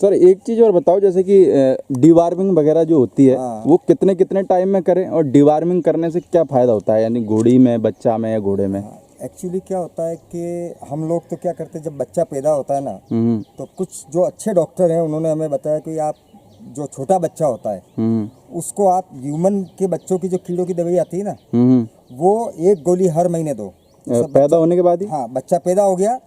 Sir एक चीज़ और बताओ, जैसे कि डिवार्मिंग वगैरह जो होती है वो कितने कितने टाइम में करें, और डिवार्मिंग करने से क्या फ़ायदा होता है, यानी घोड़ी में, बच्चा में या घोड़े में? एक्चुअली क्या होता है कि हम लोग तो क्या करते हैं, जब बच्चा पैदा होता है ना, तो कुछ जो अच्छे डॉक्टर हैं उन्होंने हमें बताया कि आप जो छोटा बच्चा होता है उसको आप ह्यूमन के बच्चों की जो कीड़ों की दवाई आती है ना, वो 1 गोली हर महीने दो। पैदा होने के बाद ही? हाँ, बच्चा पैदा हो गया,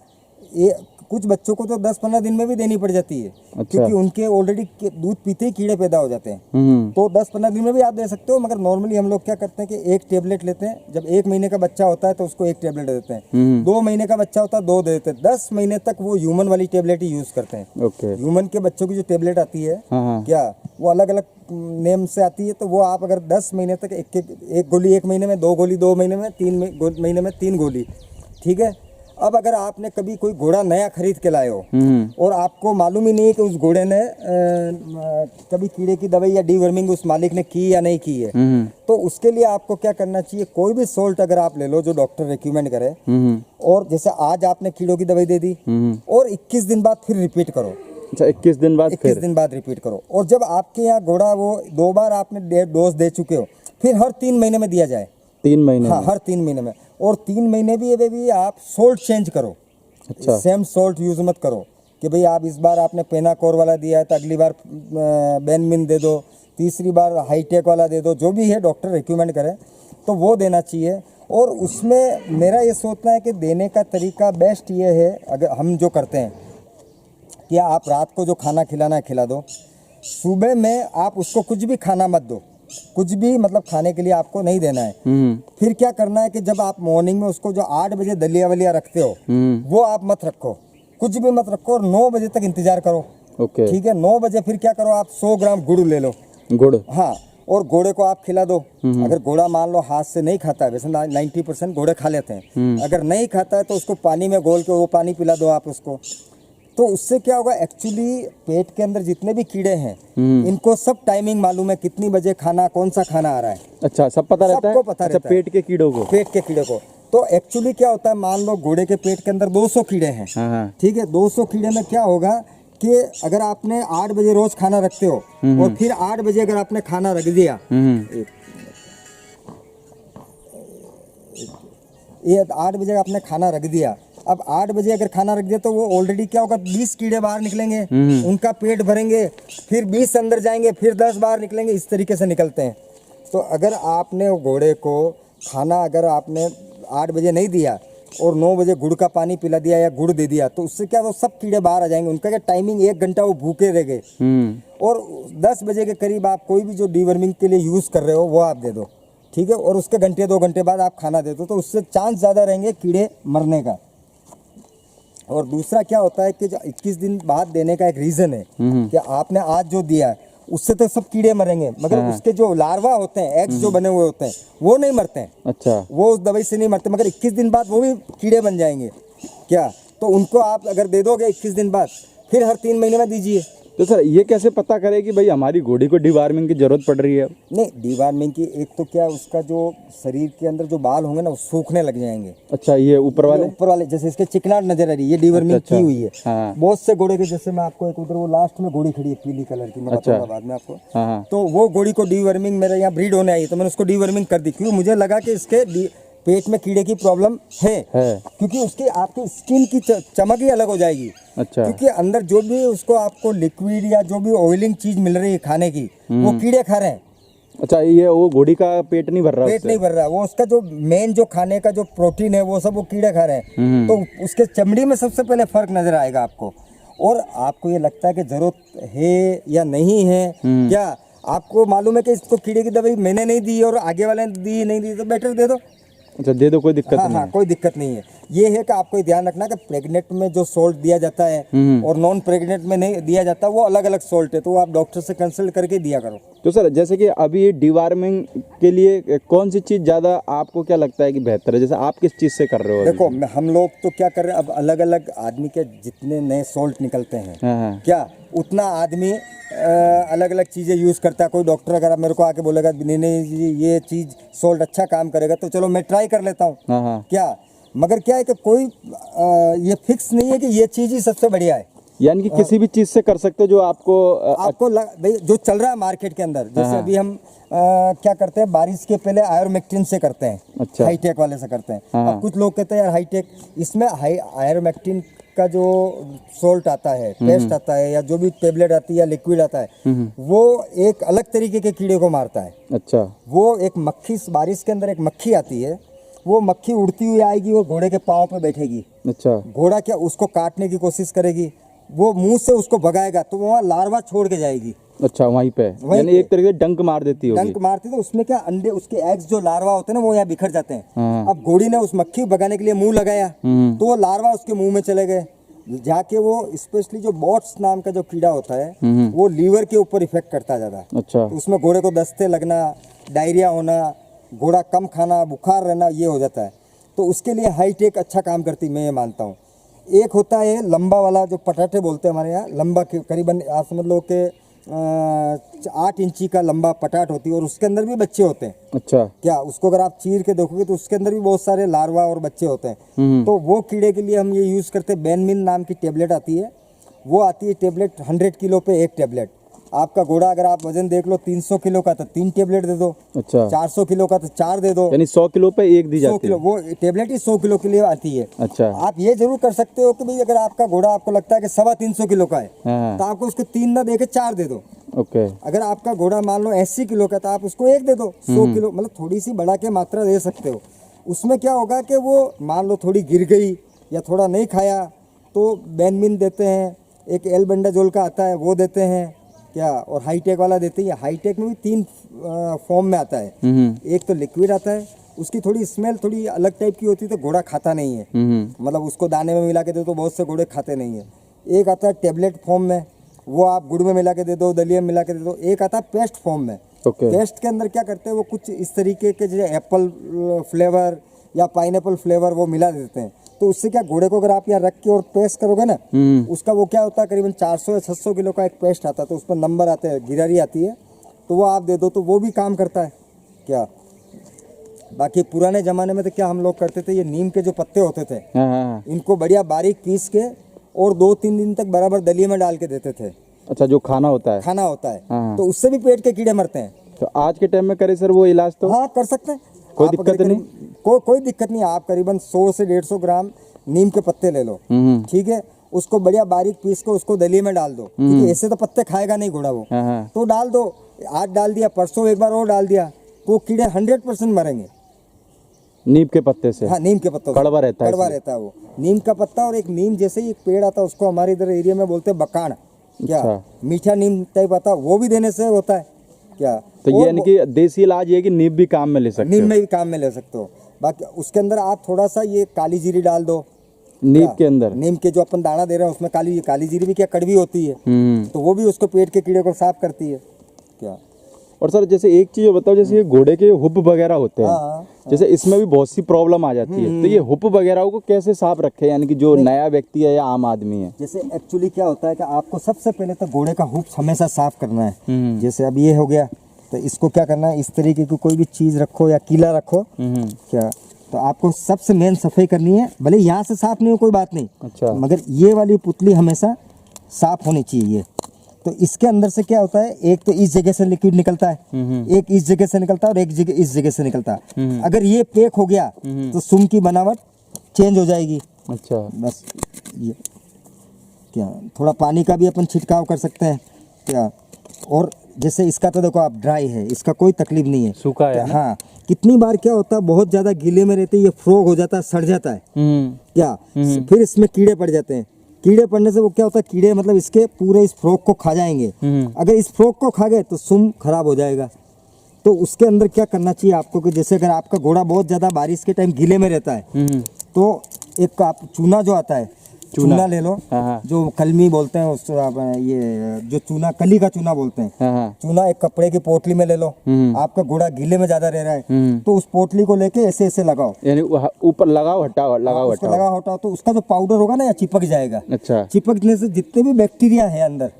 कुछ बच्चों को तो 10-15 दिन में भी देनी पड़ जाती है। अच्छा। क्योंकि उनके ऑलरेडी दूध पीते ही कीड़े पैदा हो जाते हैं। तो 10-15 दिन में भी आप दे सकते हो, मगर नॉर्मली हम लोग क्या करते हैं कि 1 टेबलेट लेते हैं। जब 1 महीने का बच्चा होता है तो उसको 1 टेबलेट देते हैं। 2 महीने का बच्चा होता है 2 दे देते हैं। 10 महीने तक वो ह्यूमन वाली टेबलेट ही यूज करते हैं। ह्यूमन के बच्चों की जो टेबलेट आती है, क्या वो अलग अलग नेम से आती है, तो वो आप अगर 10 महीने तक एक गोली 1 महीने में, 2 गोली 2 महीने में, 3 महीने में 3 गोली, ठीक है। अब अगर आपने कभी कोई घोड़ा नया खरीद के लाए हो और आपको मालूम ही नहीं है कि उस घोड़े ने कभी कीड़े की दवाई या डीवर्मिंग उस मालिक ने की या नहीं की है, तो उसके लिए आपको क्या करना चाहिए, कोई भी सोल्ट अगर आप ले लो जो डॉक्टर रिकमेंड करे, और जैसे आज आपने कीड़ों की दवाई दे दी और 21 दिन बाद फिर रिपीट करो। अच्छा, 21 दिन बाद? 21 दिन बाद रिपीट करो। और जब आपके यहाँ घोड़ा वो 2 बार आपने डोज दे चुके हो, फिर हर 3 महीने में दिया जाए। 3 महीने? हाँ, हर 3 महीने में। और 3 महीने भी आप सोल्ट चेंज करो। अच्छा। सेम सोल्ट यूज मत करो कि भाई आप इस बार आपने पेनाकोर वाला दिया है तो अगली बार बेनमिन दे दो, तीसरी बार हाईटेक वाला दे दो, जो भी है डॉक्टर रिकमेंड करे तो वो देना चाहिए। और उसमें मेरा ये सोचना है कि देने का तरीका बेस्ट ये है, अगर हम जो करते हैं कि आप रात को जो खाना खिलाना है खिला दो, सुबह में आप उसको कुछ भी खाना मत दो, कुछ भी मतलब खाने के लिए आपको नहीं देना है। फिर क्या करना है कि जब आप मॉर्निंग में उसको जो 8 बजे दलिया वलिया रखते हो वो आप मत रखो, कुछ भी मत रखो, और 9 बजे तक इंतजार करो। ओके। ठीक है, 9 बजे फिर क्या करो, आप 100 ग्राम गुड़ ले लो। गुड़? हाँ, और घोड़े को आप खिला दो। अगर घोड़ा मान लो हाथ से नहीं खाता है, वैसे 90% घोड़े खा लेते हैं, अगर नहीं खाता है तो उसको पानी में घोल के वो पानी पिला दो आप उसको। तो उससे क्या होगा, एक्चुअली पेट के अंदर जितने भी कीड़े हैं इनको सब टाइमिंग मालूम है, कितनी बजे खाना, कौन सा खाना आ रहा है। अच्छा, सब पता रहता है? सबको पता रहता है, पेट के कीड़ों को? पेट के कीड़े को। तो एक्चुअली क्या होता है, मान लो घोड़े के पेट के अंदर 200 कीड़े हैं, ठीक है। 200 कीड़े में क्या होगा कि अगर आपने 8 बजे रोज खाना रखते हो और फिर 8 बजे अगर आपने खाना रख दिया, ये 8 बजे आपने खाना रख दिया, अब 8 बजे अगर खाना रख दिया तो वो ऑलरेडी क्या होगा, 20 कीड़े बाहर निकलेंगे, उनका पेट भरेंगे, फिर 20 अंदर जाएंगे, फिर 10 बाहर निकलेंगे, इस तरीके से निकलते हैं। तो अगर आपने घोड़े को खाना अगर आपने 8 बजे नहीं दिया और 9 बजे गुड़ का पानी पिला दिया या गुड़ दे दिया, तो उससे क्या वो सब कीड़े बाहर आ जाएंगे। उनका क्या टाइमिंग 1 घंटा वो भूखे रह गए, और 10 बजे के करीब आप कोई भी जो डीवर्मिंग के लिए यूज़ कर रहे हो वो आप दे दो, ठीक है। और उसके घंटे 2 घंटे बाद आप खाना दे दो, तो उससे चांस ज़्यादा रहेंगे कीड़े मरने का। और दूसरा क्या होता है कि जो 21 दिन बाद देने का एक रीज़न है कि आपने आज जो दिया है उससे तो सब कीड़े मरेंगे, मगर उसके जो लार्वा होते हैं, एग्स जो बने हुए होते हैं, वो नहीं मरते हैं। अच्छा, वो उस दवाई से नहीं मरते, मगर 21 दिन बाद वो भी कीड़े बन जाएंगे क्या। तो उनको आप अगर दे दोगे 21 दिन बाद, फिर हर 3 महीने में दीजिए। तो सर ये कैसे पता करे कि भाई हमारी घोड़ी को डिवार्मिंग की जरूरत पड़ रही है? नहीं, डिवार्मिंग की एक तो क्या, उसका जो शरीर के अंदर जो बाल होंगे ना वो सूखने लग जाएंगे। अच्छा, ये ऊपर वाले जैसे इसके चिकनाहट नजर आ रही है, ये डिवार्मिंग की हुई है। हाँ। बहुत से घोड़े के, जैसे मैं आपको एक उधर वो लास्ट में घोड़ी खड़ी है पीली कलर की, मैं बताऊंगा बाद में आपको। हाँ। तो वो घोड़ी को डिवार्मिंग, मेरे यहाँ ब्रीड होने आई तो मैंने उसको डिवार्मिंग कर दी, क्योंकि मुझे लगा कि इसके पेट में कीड़े की प्रॉब्लम है। क्योंकि उसकी आपकी स्किन की चमक ही अलग हो जाएगी। अच्छा। क्योंकि अंदर जो भी उसको आपको लिक्विड या जो भी ऑयलिंग चीज मिल रही है खाने की, वो कीड़े खा रहे हैं। अच्छा, ये वो घोड़ी का पेट नहीं भर रहा? पेट नहीं भर रहा, वो उसका जो मेन जो खाने का जो प्रोटीन है वो सब वो कीड़े खा रहे हैं। तो उसके चमड़ी में सबसे पहले फर्क नजर आएगा आपको। और आपको ये लगता है कि जरूरत है या नहीं है, क्या आपको मालूम है कि इसको कीड़े की दवाई मैंने नहीं दी और आगे वाले ने दी नहीं दी, तो बेटर दे दो। अच्छा, दे दो, कोई दिक्कत नहीं। हाँ, कोई दिक्कत नहीं है। ये है कि आपको ध्यान रखना कि प्रेग्नेंट में जो सोल्ट दिया जाता है और नॉन प्रेग्नेंट में नहीं दिया जाता, वो अलग अलग सोल्ट है, तो आप डॉक्टर से कंसल्ट करके दिया करो। तो सर जैसे कि अभी डिवार्मिंग के लिए कौन सी चीज़ ज़्यादा आपको क्या लगता है कि बेहतर है, जैसे आप किस चीज़ से कर रहे हो? देखो, हम लोग तो क्या कर रहे हैं, अब अलग अलग आदमी के जितने नए सोल्ट निकलते हैं, क्या उतना आदमी अलग अलग चीज़ें यूज़ करता है। कोई डॉक्टर अगर मेरे को आके बोलेगा नहीं नहीं जी ये चीज़ सोल्ट अच्छा काम करेगा, तो चलो मैं ट्राई कर लेता हूँ, क्या। मगर क्या है कि कोई ये फिक्स नहीं है कि ये चीज़ ही सबसे बढ़िया है। यानी कि किसी भी चीज से कर सकते हो जो आपको आपको भाई जो चल रहा है मार्केट के अंदर, जैसे अभी हम क्या करते हैं, बारिश के पहले आयोमेक्टिन से करते हैं। अच्छा। हाईटेक वाले से करते हैं। अब कुछ लोग कहते हैं यार हाईटेक, इसमें आयोमेक्टिन का जो सोल्ट आता है, पेस्ट आता है, या जो भी टेबलेट आती है या लिक्विड आता है, वो एक अलग तरीके के कीड़े को मारता है। अच्छा। वो एक मक्खी, बारिश के अंदर एक मक्खी आती है, वो मक्खी उड़ती हुई आएगी और घोड़े के पाँव पे बैठेगी। अच्छा। घोड़ा क्या उसको काटने की कोशिश करेगी, वो मुंह से उसको भगाएगा तो वहाँ लार्वा छोड़ के जाएगी। अच्छा, वहीं पे यानी एक तरीके से डंक मार देती होगी। डंक मारती तो उसमें क्या अंडे, उसके एग्स जो लार्वा होते हैं ना, वो यहाँ बिखर जाते हैं। अब घोड़ी ने उस मक्खी भगाने के लिए मुंह लगाया तो वो लार्वा उसके मुंह में चले गए, जाके वो स्पेशली जो बॉट्स नाम का जो कीड़ा होता है वो लीवर के ऊपर इफेक्ट करता है ज्यादा। अच्छा। तो उसमें घोड़े को दस्ते लगना, डायरिया होना, घोड़ा कम खाना, बुखार रहना, ये हो जाता है। तो उसके लिए हाईटेक अच्छा काम करती, मैं ये मानता हूँ। एक होता है लंबा वाला जो पटाटे बोलते हैं हमारे यहाँ, लंबा करीबन आप समझ लो कि 8 इंची का लंबा पटाट होती है और उसके अंदर भी बच्चे होते हैं। अच्छा। क्या उसको अगर आप चीर के देखोगे तो उसके अंदर भी बहुत सारे लार्वा और बच्चे होते हैं। तो वो कीड़े के लिए हम ये यूज़ करते हैं, बेनमिन नाम की टेबलेट आती है, वो आती है टेबलेट 100 किलो पे एक टेबलेट। आपका घोड़ा अगर आप वजन देख लो 300 किलो का तो 3 टेबलेट दे दो। अच्छा। 400 किलो का तो 4 दे दो, यानी 100 किलो पे एक दी 100 जाती किलो है। वो टेबलेट ही 100 किलो के लिए आती है। अच्छा। आप ये जरूर कर सकते हो कि भाई अगर आपका घोड़ा आपको लगता है कि 325 किलो का है तो आपको उसको 3 ना दे के 4 दे दो। ओके। अगर आपका घोड़ा मान लो 80 किलो का तो आप उसको 1 दे दो। 100 किलो मतलब थोड़ी सी बढ़ा के मात्रा दे सकते हो। उसमें क्या होगा कि वो मान लो थोड़ी गिर गई या थोड़ा नहीं खाया तो बेनमिन देते हैं, एक एल्बेंडाजोल का आता है वो देते हैं क्या, और हाईटेक वाला देते हैं। हाईटेक में भी 3 फॉर्म में आता है। एक तो लिक्विड आता है, उसकी थोड़ी स्मेल थोड़ी अलग टाइप की होती है तो घोड़ा खाता नहीं है, मतलब उसको दाने में मिला के दे तो बहुत से घोड़े खाते नहीं है। एक आता है टेबलेट फॉर्म में, वो आप गुड़ में मिला के दे दो, दलिया में मिला के दे दो। एक आता है पेस्ट फॉर्म में। पेस्ट के अंदर क्या करते हैं वो कुछ इस तरीके के जैसे एप्पल फ्लेवर या पाइनएप्पल फ्लेवर वो मिला देते हैं। तो उससे क्या घोड़े को अगर आप यहाँ रख के और पेस्ट करोगे ना, उसका वो क्या होता है करीबन 400 या 600 किलो का एक पेस्ट आता है, तो उस पर नंबर आते हैं, गिरारी आती है, तो वो आप दे दो तो वो भी काम करता है क्या। बाकी पुराने ज़माने में तो क्या हम लोग करते थे, ये नीम के जो पत्ते होते थे इनको बढ़िया बारीक पीस के और 2-3 दिन तक बराबर दलिए में डाल के देते थे। अच्छा, जो खाना होता है तो उससे भी पेट के कीड़े मरते हैं। तो आज के टाइम में करे सर वो इलाज? तो हाँ कर सकते हैं, कोई दिक्कत नहीं। कोई दिक्कत नहीं। आप करीबन 100 से 150 ग्राम नीम के पत्ते ले लो, ठीक है, उसको बढ़िया बारीक पीस के उसको दलिए में डाल दो, क्योंकि ऐसे तो पत्ते खाएगा नहीं घोड़ा वो, तो डाल दो। आज डाल दिया, परसों एक बार और डाल दिया, तो कीड़े 100% मरेंगे नीम के पत्ते से। हाँ, नीम के पत्तों से कड़वा रहता है, कड़वा रहता है वो नीम का पत्ता। और एक नीम जैसे ही एक पेड़ आता है उसको हमारे इधर एरिया में बोलते हैं बकान, क्या मीठा नीम टाइप आता है, वो भी देने से होता है क्या। तो ये यानी कि देसी इलाज ये कि नीम भी काम में ले सकते हो? नीम में भी काम में ले सकते हो। बाकी उसके अंदर आप थोड़ा सा ये काली जीरी डाल दो नीम के अंदर। नीम के जो अपन दाना दे रहे हैं उसमें काली जीरी भी क्या कड़वी होती है, तो वो भी उसको पेट के कीड़े को साफ करती है क्या। और सर जैसे एक चीज बताओ, जैसे ये घोड़े के हुप वगैरह होते हैं, जैसे इसमें भी बहुत सी प्रॉब्लम आ जाती है, तो ये हुप वगैरह को कैसे साफ रखे, यानी कि जो नया व्यक्ति है या आम आदमी है? जैसे एक्चुअली क्या होता है कि आपको सबसे पहले तो घोड़े का हुप हमेशा साफ करना है। जैसे अब ये हो गया तो इसको क्या करना है, इस तरीके की कोई भी चीज रखो या कीला रखो क्या, तो आपको सबसे मेन सफाई करनी है। भले यहाँ से साफ नहीं हो कोई बात नहीं, अच्छा, मगर ये वाली पुतली हमेशा साफ होनी चाहिए। तो इसके अंदर से क्या होता है, एक तो इस जगह से लिक्विड निकलता है, एक इस जगह से निकलता है और एक जगह इस जगह से निकलता है। अगर ये पैक हो गया तो सुम की बनावट चेंज हो जाएगी। अच्छा, बस ये क्या, थोड़ा पानी का भी अपन छिड़काव कर सकते हैं क्या। और जैसे इसका तो देखो आप ड्राई है, इसका कोई तकलीफ नहीं है, सूखा है। हाँ, कितनी बार क्या होता है बहुत ज्यादा गीले में रहते ये फ्रॉग हो जाता है, सड़ जाता है क्या, फिर इसमें कीड़े पड़ जाते हैं। कीड़े पड़ने से वो क्या होता है, कीड़े मतलब इसके पूरे इस फ्रॉक को खा जाएंगे। अगर इस फ्रॉक को खा गए तो सुम खराब हो जाएगा। तो उसके अंदर क्या करना चाहिए आपको कि जैसे अगर आपका घोड़ा बहुत ज्यादा बारिश के टाइम गीले में रहता है तो एक आप चूना जो आता है, चूना ले लो, जो कलमी बोलते हैं उस, ये जो चूना कली का चूना बोलते हैं, चूना एक कपड़े की पोटली में ले लो। आपका घोड़ा गीले में ज्यादा रह रहा है तो उस पोटली को लेके ऐसे ऐसे लगाओ, यानी ऊपर लगाओ हटाओ, लगाओ हटाओ, तो उसका जो पाउडर होगा ना या चिपक जाएगा। अच्छा, चिपकने से जितने भी बैक्टीरिया है अंदर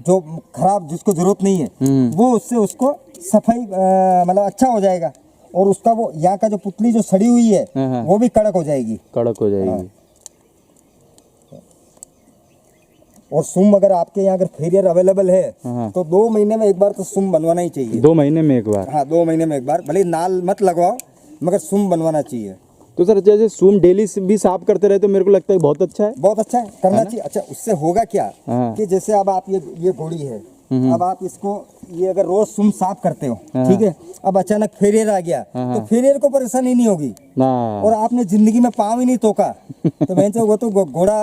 जो खराब, जिसको जरूरत नहीं है, वो उससे उसको सफाई मतलब अच्छा हो जाएगा। और उसका वो यहाँ का जो पुतली जो सड़ी हुई है वो भी कड़क हो जाएगी, कड़क हो जाएगी। और सुम अगर आपके यहाँ अगर फेरियर अवेलेबल है हाँ। तो 2 महीने में एक बार तो सुम बनवाना ही चाहिए। 2 महीने में एक बार? हाँ, 2 महीने में एक बार, भले नाल मत लगवाओ मगर सुम बनवाना चाहिए। तो सर जैसे सूम डेली से भी साफ करते रहे तो मेरे को लगता है बहुत अच्छा है। बहुत अच्छा है, करना चाहिए। अच्छा, उससे होगा क्या हाँ। कि जैसे अब आप ये घोड़ी है, अब आप इसको ये अगर रोज सुम साफ करते हो, ठीक है, अब अचानक फेरियर आ गया तो फेरियर को परेशानी नहीं होगी ना, और आपने जिंदगी में पाँव ही नहीं तोका तो बहन वो तो घोड़ा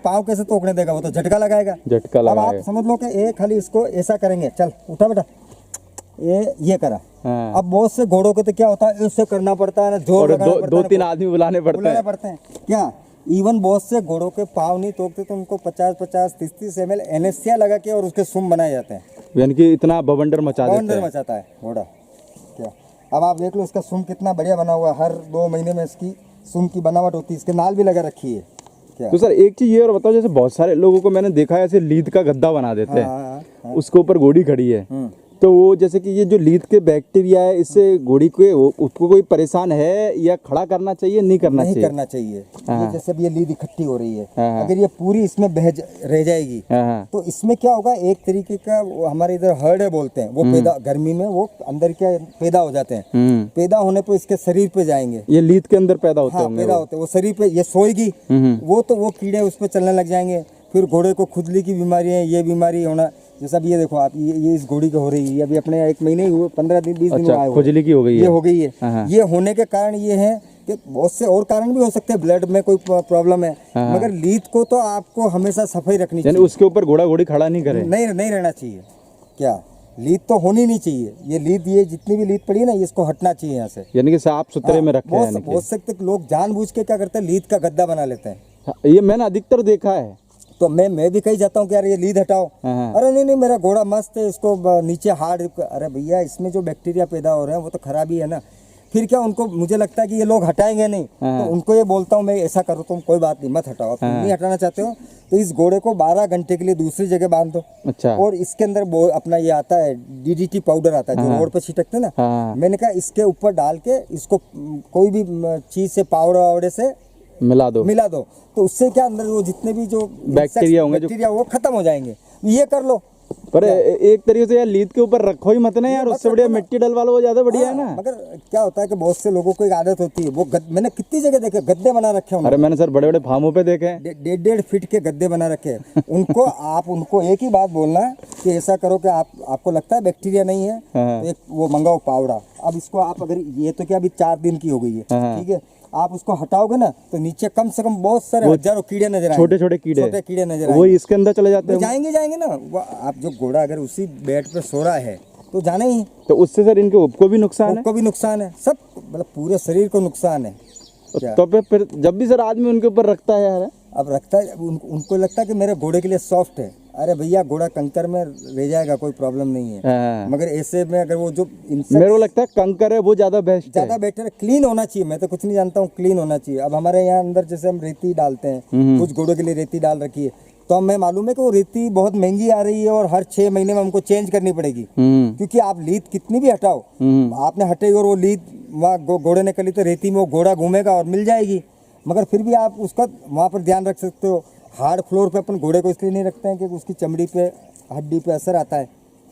पाँव कैसे तोकने देगा, वो तो झटका लगाएगा। झटका अब लगाएगा। आप समझ लो कि एक खाली इसको ऐसा करेंगे, चल उठा बेटा, ये करा। हाँ। अब बहुत से घोड़ों को तो क्या होता है, इससे करना पड़ता है ना, जोर लगाना पड़ता है, 2-3 आदमी बुलाने पड़ते हैं। क्या इवन बहुत से घोड़ों के पाँव नहीं तोड़ते तो उनको 50-50, 30-30 ml एनेस्थीसिया लगा के और उसके सुम बनाए जाते हैं। यानी कि इतना बवंडर मचा देते बवंडर हैं। मचाता है घोड़ा। क्या अब आप देख लो इसका सुम कितना बढ़िया बना हुआ है, हर 2 महीने में इसकी सुम की बनावट होती है, इसके नाल भी लगा रखी है। क्या तो सर एक चीज ये और बताओ, जैसे बहुत सारे लोगों को मैंने देखा है ऐसे लीद का गद्दा बना देते हैं, हाँ, उसके ऊपर घोड़ी खड़ी है, तो वो जैसे कि ये जो लीद के बैक्टीरिया है इससे घोड़ी को उसको कोई परेशान है या खड़ा करना चाहिए, नहीं करना नहीं चाहिए? करना चाहिए। ये जैसे अब ये लीद इकट्ठी हो रही है, हाँ। अगर ये पूरी इसमें रह जाएगी हाँ। तो इसमें क्या होगा, एक तरीके का वो हमारे इधर हर्ड है बोलते हैं, वो पैदा गर्मी में वो अंदर क्या पैदा हो जाते हैं, पैदा होने पर इसके शरीर पे जाएंगे, ये लीद के अंदर पैदा होते हाँ, होंगे पैदा होते हैं, वो शरीर पे ये सोएगी, वो तो वो कीड़े उस पर चलने लग जाएंगे, फिर घोड़े को खुजली की बीमारी है, ये बीमारी होना। जैसा अब ये देखो आप, ये इस घोड़ी को हो रही है, अभी अपने 1 महीने ही हुए, 15 दिन 20 दिन अच्छा, खुजली की हो गई है, ये हो गई है। हाँ। ये होने के कारण ये है कि बहुत से और कारण भी हो सकते हैं, ब्लड में कोई प्रॉब्लम है, मगर लीद को तो आपको हमेशा सफाई रखनी यानी चाहिए, उसके ऊपर घोड़ा घोड़ी खड़ा नहीं करे, नहीं रहना चाहिए। क्या लीद तो होनी नहीं चाहिए, ये लीद, ये जितनी भी लीद पड़ी है ना, इसको हटना चाहिए यहाँ से, यानी कि साफ सुथरे में रखे। बहुत सकते लोग जानबूझ के क्या करते हैं, लीद का गद्दा बना लेते हैं। ये मैंने अधिकतर देखा है, तो मैं भी कहीं जाता हूँ कि यार ये लीद हटाओ, अरे नहीं मेरा घोड़ा मस्त है, इसको नीचे हार्ड, अरे भैया इसमें जो बैक्टीरिया पैदा हो रहे हैं वो तो खराबी है ना। फिर क्या उनको, मुझे लगता है कि ये लोग हटाएंगे नहीं, तो उनको ये बोलता हूँ मैं, ऐसा करो तुम, कोई बात नहीं, मत हटाओ, तुम नहीं हटाना चाहते हो तो इस घोड़े को 12 घंटे के लिए दूसरी जगह बांध दो। अच्छा। और इसके अंदर अपना ये आता है DDT पाउडर आता है जो रोड पे छिटकते ना, मैंने कहा इसके ऊपर डाल के इसको कोई भी चीज से पाउडर से मिला दो तो उससे क्या अंदर वो जितने भी जो बैक्टीरिया होंगे बैक्टीरिया वो खत्म हो जाएंगे। ये कर लो। पर एक तरीके से यार लीद के ऊपर रखो ही मत ना यार, उससे बढ़िया मिट्टी डलवा लो, वो ज्यादा बढ़िया है ना। मगर क्या होता है कि बहुत से लोगों को एक आदत होती है, वो मैंने कितनी जगह देखे गद्दे बना रखे हैं। अरे मैंने सर बड़े बड़े फार्मों पे देखे हैं, 1.5 फीट के गद्दे बना रखे हैं। उनको एक ही बात बोलना कि ऐसा करो कि आपको लगता है बैक्टीरिया नहीं है तो एक वो मंगाओ पाउडर। अब इसको आप अगर, ये तो क्या अभी 4 दिन की हो गई है, ठीक है, आप उसको हटाओगे ना तो नीचे कम से कम बहुत सारे हजारों कीड़े नजर आएंगे, छोटे कीड़े नजर आएंगे, वो इसके अंदर चले जाते हैं, जाएंगे ना। आप जो घोड़ा अगर उसी बेड पे सो रहा है तो जाने ही, तो उससे सर इनके उपको भी नुकसान है, भी नुकसान है, सब मतलब पूरे शरीर को नुकसान है। तो फिर जब भी सर आदमी उनके ऊपर रखता है यार, अब रखता है, उनको लगता है कि मेरे घोड़े के लिए सॉफ्ट है। अरे भैया घोड़ा कंकर में रह जाएगा, कोई प्रॉब्लम नहीं है, मगर ऐसे में अगर वो जो मेरे को लगता है कंकर है वो ज्यादा बेटर है, क्लीन होना चाहिए। मैं तो कुछ नहीं जानता हूँ, क्लीन होना चाहिए। अब हमारे यहाँ अंदर जैसे हम रेती डालते हैं, कुछ घोड़ों के लिए रेती डाल रखी है, तो हमें मालूम है कि वो रेती बहुत महंगी आ रही है और हर 6 महीने में हमको चेंज करनी पड़ेगी, क्योंकि आप लीद कितनी भी हटाओ, आपने हटाई और वो लीद वहाँ घोड़े ने करी तो रेती में वो घोड़ा घूमेगा और मिल जाएगी, मगर फिर भी आप उसका वहाँ पर ध्यान रख सकते हो। हार्ड फ्लोर पे अपन घोड़े को इसलिए नहीं रखते हैं कि उसकी चमड़ी पे, हड्डी पे असर आता है,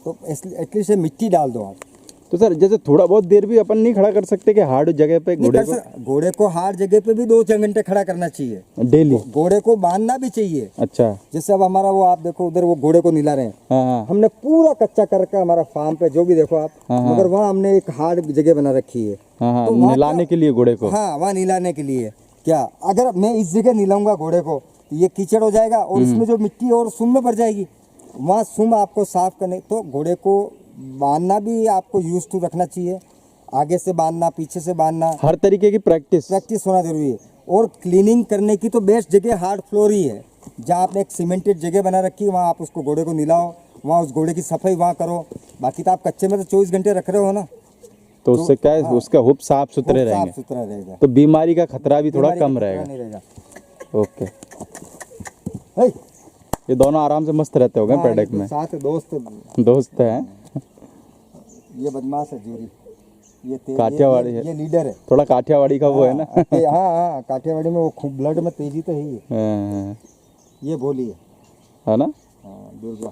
तो एटलीस्ट मिट्टी डाल दो आप। तो सर जैसे थोड़ा बहुत देर भी अपन नहीं खड़ा कर सकते कि हार्ड जगह पे घोड़े को हार्ड जगह पे भी 2-4 घंटे खड़ा करना चाहिए डेली। घोड़े को बांधना भी चाहिए। अच्छा, जैसे अब हमारा वो आप देखो उधर वो घोड़े को निला रहे हैं, हमने पूरा कच्चा करके हमारा फार्म पे जो भी देखो आप, मगर वहाँ हमने एक हार्ड जगह बना रखी है तो निलाने के लिए घोड़े को। हाँ, वहाँ निलाने के लिए। क्या अगर मैं इस जगह निलाऊंगा घोड़े को तो ये कीचड़ हो जाएगा और इसमें जो मिट्टी और सुम में भर जाएगी, वहाँ सुम आपको साफ करने, तो घोड़े को बांधना भी आपको यूज टू रखना चाहिए, आगे से बांधना, पीछे से बांधना, हर तरीके की प्रैक्टिस होना जरूरी है। और क्लीनिंग करने की तो बेस्ट जगह हार्ड फ्लोर ही है, जहाँ आपने एक सीमेंटेड जगह बना रखी है, वहाँ आप उसको घोड़े को निलाओ, वहाँ उस घोड़े की सफाई वहाँ करो। बाकी तो आप कच्चे में तो 24 घंटे रख रहे हो ना, तो उससे क्या है, उसका हुप साफ सुथरे रहेगा, तो बीमारी का खतरा भी थोड़ा कम रहेगा। ओके, ये दोनों आराम से मस्त रहते होंगे पैडक में, साथ दोस्त हैं। ये बदमाश है जोरी, ये काठियावाड़ी है, ये लीडर है, थोड़ा काठियावाड़ी का वो है ना। हाँ, काठियावाड़ी में वो खूब ब्लड में तेजी तो है ही है। ये भोली है, है ना। हाँ, दुर्गा